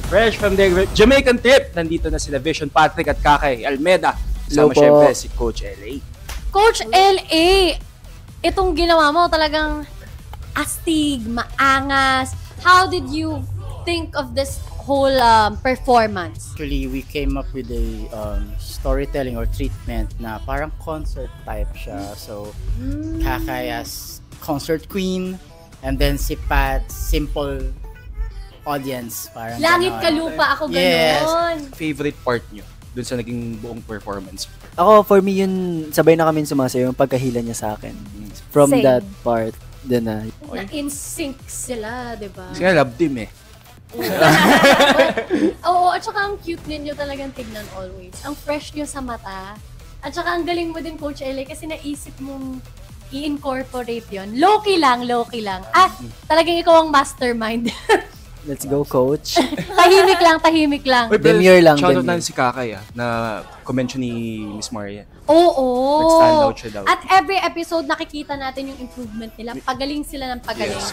Fresh from their Jamaican trip, nandito na sila Vision Patrick at Kakay Almeda. Hello Kasama po. syempre si Coach LA. Coach LA, itong ginawa mo talagang astig, maangas. How did you think of this whole performance? Actually, we came up with a storytelling or treatment na parang concert type siya. So, Kakay as concert queen, and then si Pat, simple audience. Parang Langit ganon. ka lupa, ako Yes. ganon. Favorite part nyo dun sa naging buong performance? Ako, for me, yun, sabay na kami sumasayaw yung pagkahila niya sa akin. From Same. that part, din na. Na in sync sila, di ba? Kasi nga love team eh. Oo, at saka ang cute ninyo talagang tignan always. Ang fresh nyo sa mata. At saka ang galing mo din, Coach LA, kasi naisip mong i-incorporate yon. Low-key lang. Talagang ikaw ang mastermind. Let's go, coach. tahimik lang. Uy, pero Demure lang, shoutout demure. na si Kakay na comment siya ni Miss Maria. Oo. Nag-stand out siya daw. At every episode, nakikita natin yung improvement nila. Pagaling sila ng pagaling. Yes.